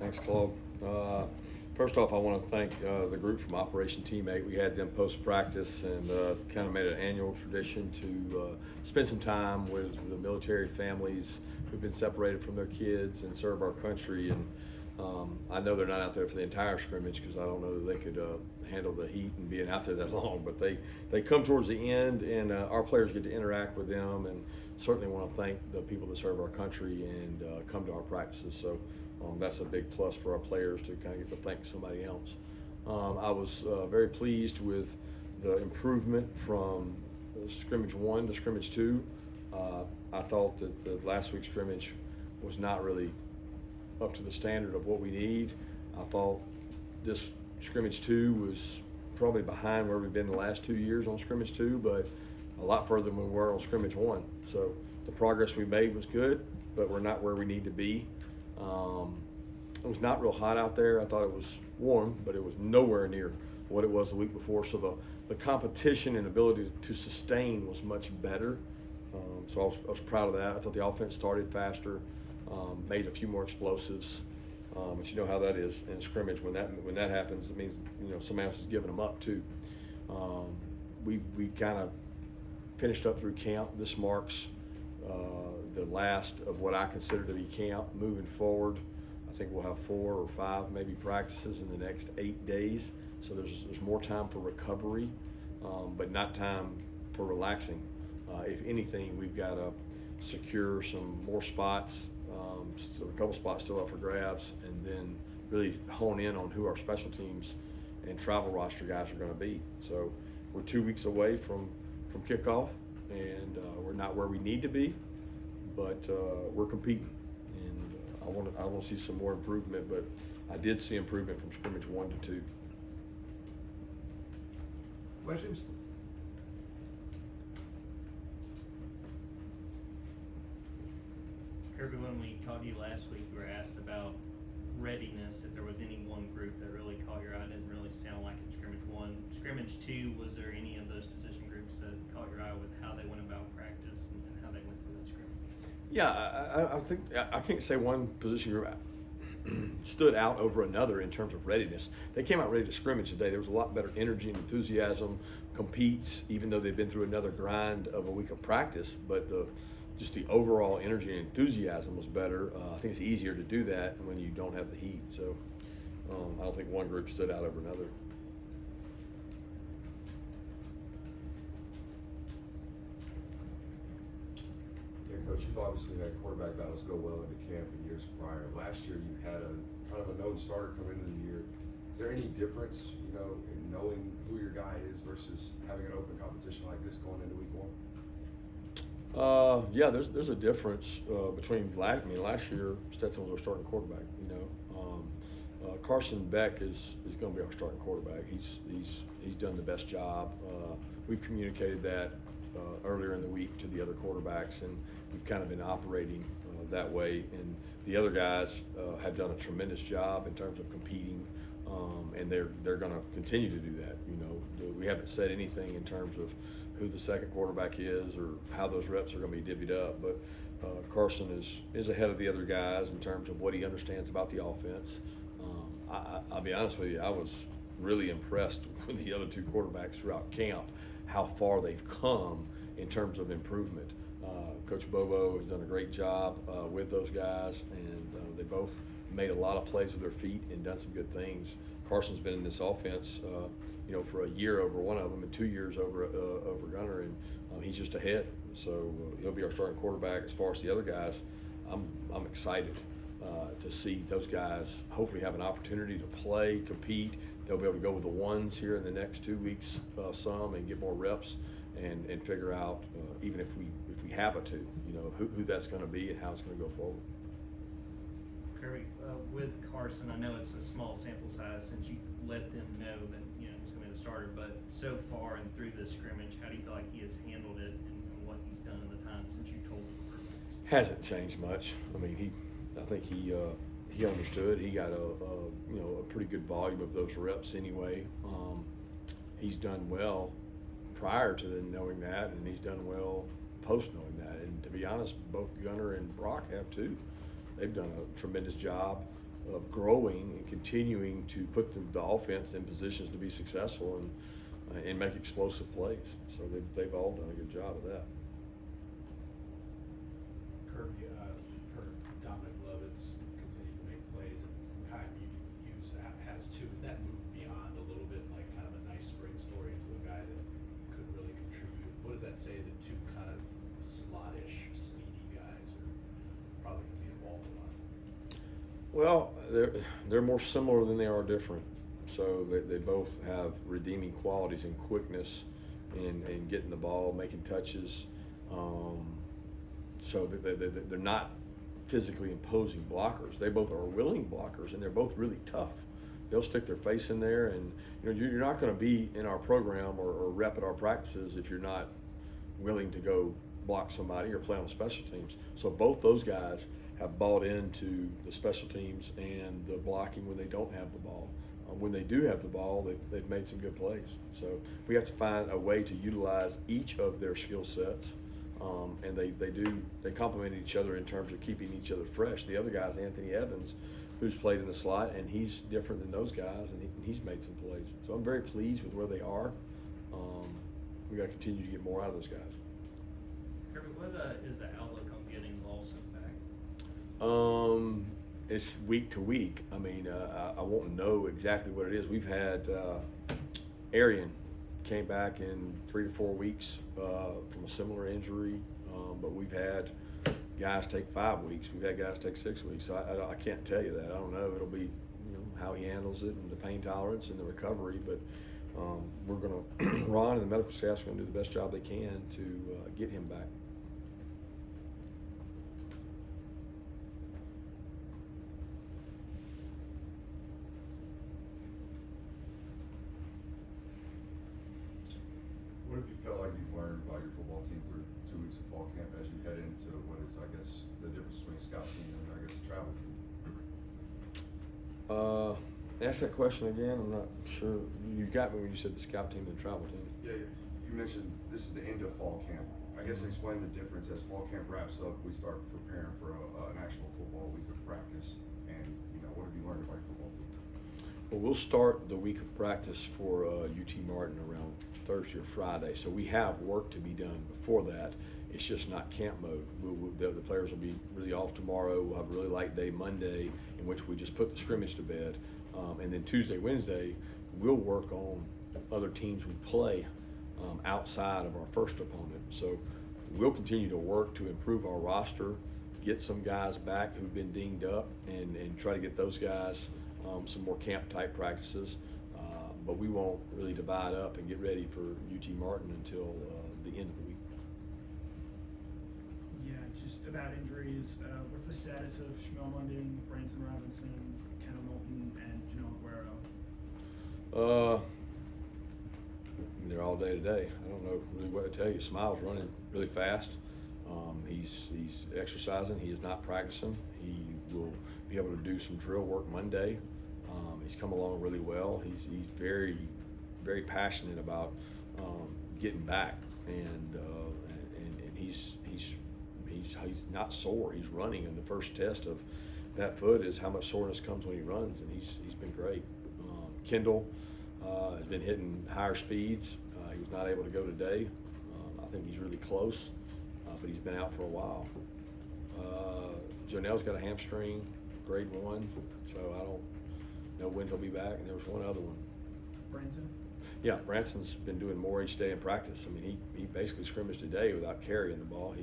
Thanks, Claude. First off, I want to thank the group from Operation Teammate. We had them post-practice and kind of made it an annual tradition to spend some time with the military families who've been separated from their kids and serve our country. And I know they're not out there for the entire scrimmage because I don't know that they could handle the heat and being out there that long, but they come towards the end, and our players get to interact with them, and certainly want to thank the people that serve our country and come to our practices. So that's a big plus for our players to kind of get to thank somebody else. I was very pleased with the improvement from scrimmage 1 to scrimmage 2. I thought that the last week's scrimmage was not really up to the standard of what we need. I thought this scrimmage 2 was probably behind where we've been the last 2 years on scrimmage 2, but a lot further than we were on scrimmage 1. So the progress we made was good, but we're not where we need to be. It was not real hot out there. I thought it was warm, but it was nowhere near what it was the week before. So the competition and ability to sustain was much better. So I was proud of that. I thought the offense started faster, made a few more explosives. But you know how that is in scrimmage. When that happens, it means somebody else is giving them up too. We kind of finished up through camp. This marks the last of what I consider to be camp. Moving forward, I think we'll have 4 or 5 maybe practices in the next 8 days. So there's more time for recovery, but not time for relaxing. If anything, we've got to secure some more spots. So a couple spots still up for grabs, and then really hone in on who our special teams and travel roster guys are going to be. So we're 2 weeks away from kickoff, and we're not where we need to be, but we're competing, and I want to see some more improvement. But I did see improvement from scrimmage 1 to 2. Questions? Kirby, when we talked to you last week, you were asked about readiness, if there was any one group that really caught your eye. It didn't really sound like in scrimmage 1. Scrimmage 2, was there any of those position groups that caught your eye with how they went about practice and how they went through that scrimmage? Yeah, I think I can't say one position group stood out over another in terms of readiness. They came out ready to scrimmage today. There was a lot better energy and enthusiasm, competes, even though they've been through another grind of a week of practice, but just the overall energy and enthusiasm was better. I think it's easier to do that when you don't have the heat. So I don't think one group stood out over another. Yeah, Coach, you've obviously had quarterback battles go well into camp in years prior. Last year you had a kind of a known starter come into the year. Is there any difference, in knowing who your guy is versus having an open competition like this going into week 1? Yeah, there's a difference between last year Stetson was our starting quarterback. CARSON BECK is going to be our starting quarterback. He's done the best job. We've communicated that earlier in the week to the other quarterbacks, and we've kind of been operating that way. And the other guys have done a tremendous job in terms of competing, and they're going to continue to do that. We haven't said anything in terms of who the second quarterback is or how those reps are going to be divvied up, but CARSON is ahead of the other guys in terms of what he understands about the offense. I'll be honest with you, I was really impressed with the other 2 quarterbacks throughout camp, how far they've come in terms of improvement. Coach Bobo has done a great job with those guys, and they both made a lot of plays with their feet and done some good things. CARSON's been in this offense for a year over one of them and 2 years over Gunner, and he's just ahead. So he'll be our starting quarterback. As far as the other guys, I'm excited to see those guys hopefully have an opportunity to play, compete. They'll be able to go with the ones here in the next 2 weeks some and get more reps and figure out even if we have a 2, who that's going to be and how it's going to go forward. Kirby, with CARSON, I know it's a small sample size since you let them know that he's going to be the starter, but so far and through this scrimmage, how do you feel like he has handled it and what he's done in the time since you told him? Hasn't changed much. I mean, I think he understood. He got a pretty good volume of those reps anyway. He's done well prior to them knowing that, and he's done well post knowing that. And to be honest, both Gunner and Brock have too. They've done a tremendous job of growing and continuing to put the offense in positions to be successful and make explosive plays. So they've all done a good job of that. Kirby, you've heard Dominic Lovitz continue to make plays, and Kyle, you has too. Has that moved beyond a little bit, like kind of a nice spring story into a guy that could really contribute? What does that say that two kind of slot-ish, speedy guys are probably going to be involved a lot? Well, they're more similar than they are different. So they both have redeeming qualities and quickness in getting the ball, making touches. So they're not physically imposing blockers. They both are willing blockers, and they're both really tough. They'll stick their face in there, and you're not going to be in our program or rep at our practices if you're not willing to go block somebody or play on special teams. So both those guys have bought into the special teams and the blocking when they don't have the ball. When they do have the ball, they've made some good plays. So we have to find a way to utilize each of their skill sets, and they complement each other in terms of keeping each other fresh. The other guy's Anthony Evans, who's played in the slot, and he's different than those guys, and he's made some plays. So I'm very pleased with where they are. We got to continue to get more out of those guys. Kirby, what is the outlook on getting Lawson back? It's week to week. I mean, I won't know exactly what it is. We've had Arian came back in 3 to 4 weeks from a similar injury, but we've had guys take 5 weeks. We've had guys take 6 weeks. So I can't tell you that. I don't know. It'll be how he handles it and the pain tolerance and the recovery. But we're gonna Ron and the medical staff's gonna do the best job they can to get him back. What have you felt like you've learned about your football team through 2 weeks of fall camp as you head into what is, I guess, the difference between scout team and, I guess, the travel team? Ask that question again. I'm not sure. You got me when you said the scout team and the travel team. Yeah, you mentioned this is the end of fall camp. I guess explain the difference as fall camp wraps up. We start preparing for an actual football week of practice, and what have you learned about your football team? Well, we'll start the week of practice for UT Martin around Thursday or Friday, so we have work to be done before that. It's just not camp mode. The players will be really off tomorrow. We'll have a really light day Monday, in which we just put the scrimmage to bed, and then Tuesday, Wednesday, we'll work on other teams we play outside of our first opponent. So we'll continue to work to improve our roster, get some guys back who've been dinged up, and try to get those guys some more camp type practices. But we won't really divide up and get ready for UT Martin until the end of the week. Yeah, just about injuries. What's the status of Shmuel London, Branson Robinson, Kendall Moulton, and Janelle Aguero? They're all day to day. I don't know really what to tell you. Smile's running really fast. He's exercising. He is not practicing. He will be able to do some drill work Monday. He's come along really well. He's very, very passionate about getting back, and he's not sore. He's running, and the first test of that foot is how much soreness comes when he runs, and he's been great. Kendall has been hitting higher speeds. He was not able to go today. I think he's really close, but he's been out for a while. Jonell's got a hamstring, grade 1, so I don't know when he'll be back. And there was one other one. Branson? Yeah, Branson's been doing more each day in practice. I mean, he basically scrimmaged today without carrying the ball.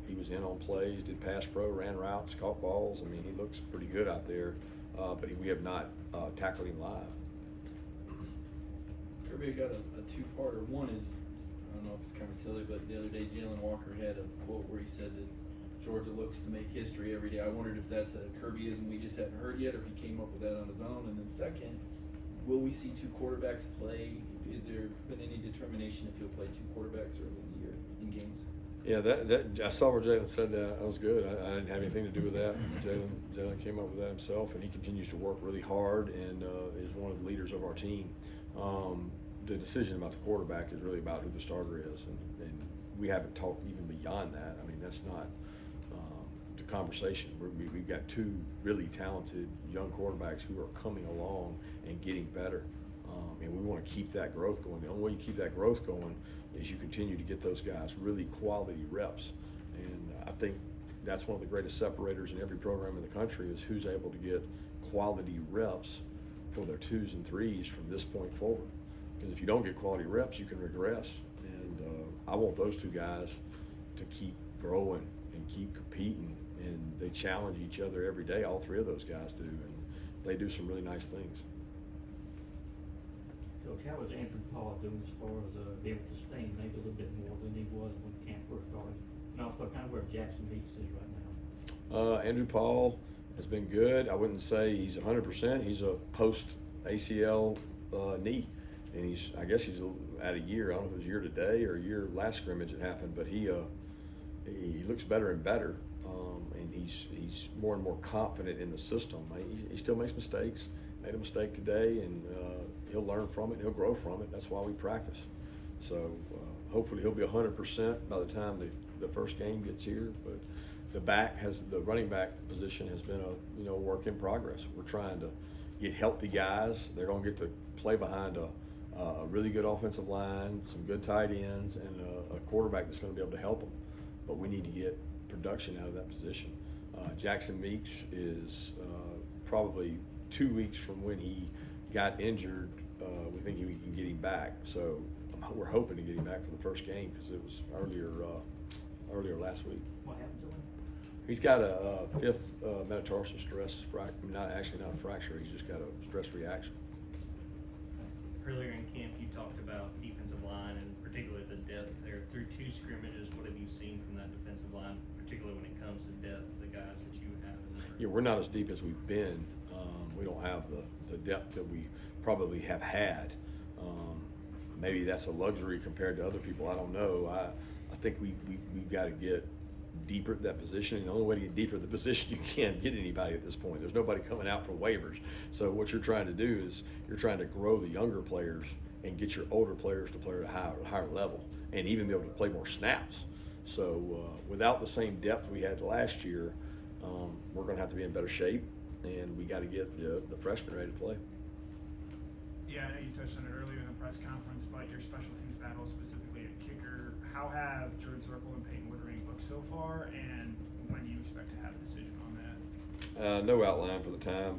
He was in on plays, did pass pro, ran routes, caught balls. I mean, he looks pretty good out there, but we have not tackled him live. Kirby, got a two-parter. One is, I don't know if it's kind of silly, but the other day Jalen Walker had a quote where he said that Georgia looks to make history every day. I wondered if that's a Kirbyism we just hadn't heard yet, or if he came up with that on his own. And then second, will we see two quarterbacks play? Is there been any determination if you'll play two quarterbacks early in the year in games? Yeah, that I saw where Jalen said that. That was good. I didn't have anything to do with that. Jalen came up with that himself, and he continues to work really hard and is one of the leaders of our team. The decision about the quarterback is really about who the starter is, and we haven't talked even beyond that. I mean, that's not the conversation. We've got two really talented young quarterbacks who are coming along and getting better, and we want to keep that growth going. The only way you keep that growth going is you continue to get those guys really quality reps, and I think that's one of the greatest separators in every program in the country is who's able to get quality reps for their 2s and 3s from this point forward. Because if you don't get quality reps, you can regress, and I want those two guys to keep growing and keep competing, and they challenge each other every day. All three of those guys do, and they do some really nice things. Coach, how was Andrew Paul doing as far as being able to sustain maybe a little bit more than he was when camp first started? And also kind of where Jackson Beeks is right now. Andrew Paul has been good. I wouldn't say he's 100%. He's a post ACL knee, and I guess he's at a year. I don't know if it was year today or a year last scrimmage it happened, but he looks better and better, and he's more and more confident in the system. He still makes mistakes. Made a mistake today, and he'll learn from it. He'll grow from it. That's why we practice. So hopefully he'll be 100% by the time the first game gets here. But the running back position has been a work in progress. We're trying to get healthy guys. They're going to get to play behind a really good offensive line, some good tight ends, and a quarterback that's going to be able to help them. But we need to get production out of that position. Jackson Meeks is probably 2 weeks from when he got injured. We think we can get him back. So we're hoping to get him back for the first game because it was earlier last week. What happened to him? He's got a fifth metatarsal stress fracture. Not a fracture. He's just got a stress reaction. Earlier in camp, you talked about defensive line and particularly the depth there. Through 2 scrimmages, what have you seen from that defensive line, particularly when it comes to depth, the guys that you have in there? Yeah, we're not as deep as we've been. We don't have the depth that we probably have had. Maybe that's a luxury compared to other people. I don't know. I think we've got to get deeper at that position. And the only way to get deeper at the position, you can't get anybody at this point. There's nobody coming out for waivers. So what you're trying to do is you're trying to grow the younger players and get your older players to play at a higher level and even be able to play more snaps. So without the same depth we had last year, we're going to have to be in better shape, and we got to get the freshmen ready to play. Yeah, I know you touched on it earlier in the press conference, but your special teams battle, specifically at kicker, how have Jordan Zirkle and Peyton Woodring looked so far, and when do you expect to have a decision on that? No outline for the time.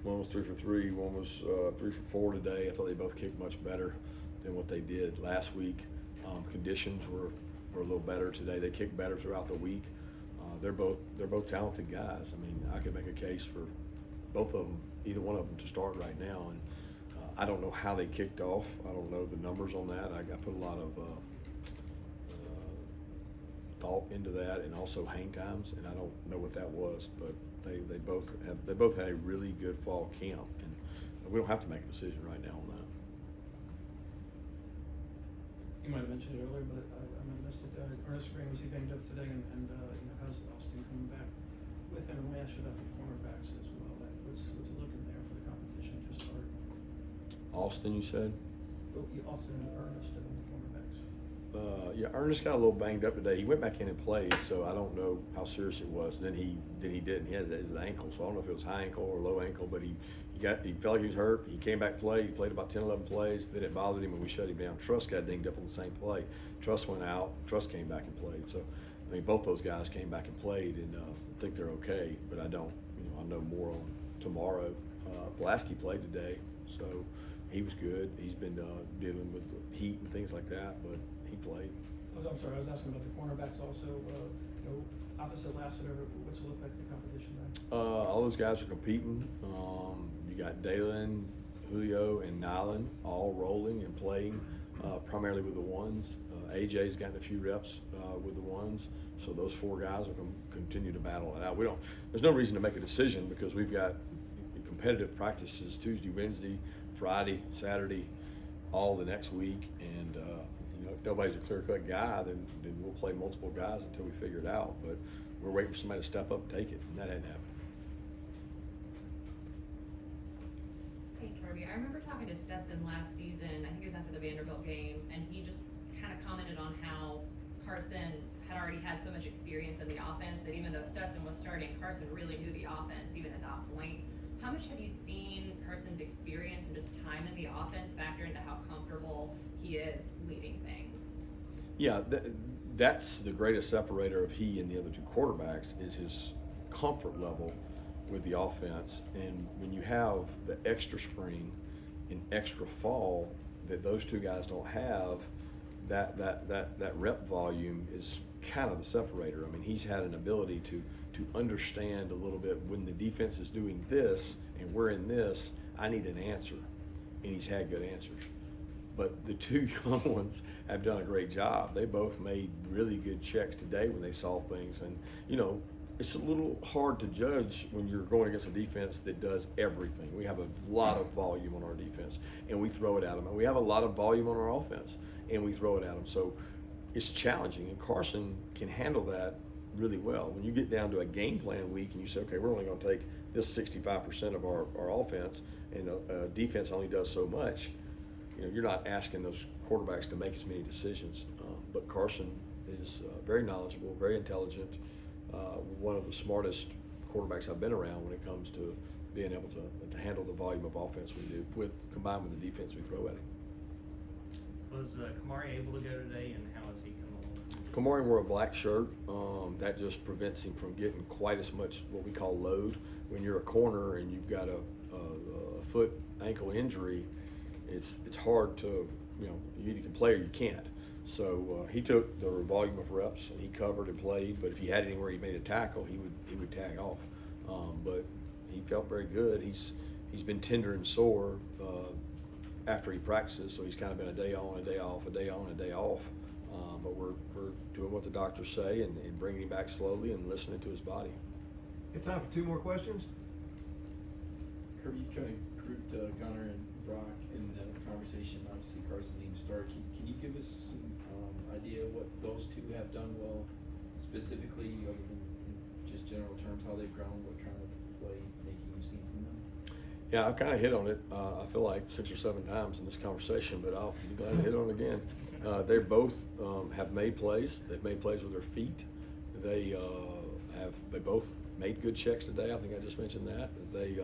One was 3 for 3, one was 3 for 4 today. I thought they both kicked much better than what they did last week. Conditions were a little better today. They kicked better throughout the week. They're both talented guys. I mean, I could make a case for both of them, either one of them, to start right now. And I don't know how they kicked off. I don't know the numbers on that. I put a lot of thought into that, and also hang times, and I don't know what that was. But they both had a really good fall camp, and we don't have to make a decision right now on that. You might have mentioned it earlier, but I might have missed it. Ernest Green, was he banged up today, and how's Austin coming back with him? And we asked you about the cornerbacks as well. What's it looking there for the competition to start? Austin, you said? Oh, yeah, Austin and Ernest and the cornerbacks. Yeah, Ernest got a little banged up today. He went back in and played, so I don't know how serious it was. Then he didn't. He had his ankle, so I don't know if it was high ankle or low ankle, but he felt like he was hurt. He came back, played. He played about 10, 11 plays. Then it bothered him, and we shut him down. Truss got dinged up on the same play. Truss went out. Truss came back and played. So I mean, both those guys came back and played, and I think they're okay. But I don't. I'll know more on tomorrow. Pulaski played today, so he was good. He's been dealing with the heat and things like that, but he played. I'm sorry, I was asking about the cornerbacks also. Opposite Lassiter, what's it look like the competition there? All those guys are competing. You got Dalen, Julio, and Nylan all rolling and playing primarily with the ones. AJ's gotten a few reps with the ones, so those 4 guys are going to continue to battle it out. There's no reason to make a decision because we've got competitive practices Tuesday, Wednesday, Friday, Saturday, all the next week, and if nobody's a clear-cut guy, then we'll play multiple guys until we figure it out. But we're waiting for somebody to step up and take it, and that hadn't happened. Hey Kirby, I remember talking to Stetson last season, I think it was after the Vanderbilt game, and he just kind of commented on how Carson had already had so much experience in the offense that even though Stetson was starting, Carson really knew the offense even at that point. How much have you seen Carson's experience and just time in the offense factor into how comfortable he is leading things? Yeah, that's the greatest separator of he and the other two quarterbacks is his comfort level with the offense. And when you have the extra spring and extra fall that those two guys don't have, that rep volume is kind of the separator. I mean, he's had an ability to understand a little bit when the defense is doing this and we're in this, I need an answer. And he's had good answers. But the two young ones have done a great job. They both made really good checks today when they saw things. And, you know, it's a little hard to judge when you're going against a defense that does everything. We have a lot of volume on our defense, and we throw it at them. And we have a lot of volume on our offense, and we throw it at them. So it's challenging, and Carson can handle that really well. When you get down to a game plan week and you say, okay, we're only going to take this 65% of our offense, and defense only does so much, you know, you're not asking those quarterbacks to make as many decisions. But Carson is very knowledgeable, very intelligent, one of the smartest quarterbacks I've been around when it comes to being able to handle the volume of offense we do, combined with the defense we throw at him. Was Kamari able to go today, and how has he come along? Kamari wore a black shirt. That just prevents him from getting quite as much what we call load. When you're a corner and you've got a foot ankle injury, it's hard to, you know, you either can play or you can't. So he took the volume of reps and he covered and played. But if he had anywhere he made a tackle, he would tag off. But he felt very good. He's been tender and sore after he practices, so he's kind of been a day on, a day off, a day on, a day off. But we're doing what the doctors say and bringing him back slowly and listening to his body. Got time for two more questions? Kirby, you kind of grouped Gunnar and Brock in the conversation. Obviously, Carson named start. Can you give us some idea what those two have done well, specifically, other than just general terms, how they've grown, what kind of play making you've seen from them? Yeah, I've kind of hit on it, I feel like 6 or 7 times in this conversation, but I'll be glad to hit on it again. They both have made plays. They've made plays with their feet. They both made good checks today. I think I just mentioned that. They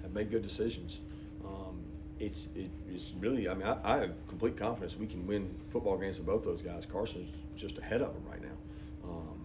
have made good decisions. It's really, I mean, I have complete confidence we can win football games with both those guys. Carson's just ahead of them right now.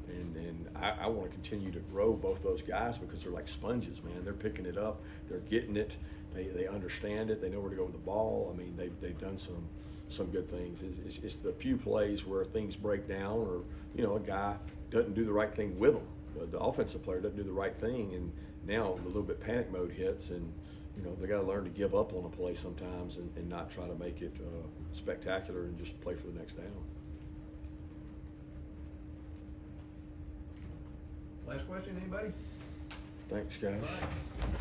And I want to continue to grow both those guys because they're like sponges, man. They're picking it up. They're getting it. They understand it. They know where to go with the ball. I mean, they've done some good things. It's the few plays where things break down or, you know, a guy doesn't do the right thing with them. The offensive player doesn't do the right thing, and now a little bit panic mode hits, and, you know, they got to learn to give up on a play sometimes and not try to make it spectacular and just play for the next down. Last question, anybody? Thanks, guys. All right.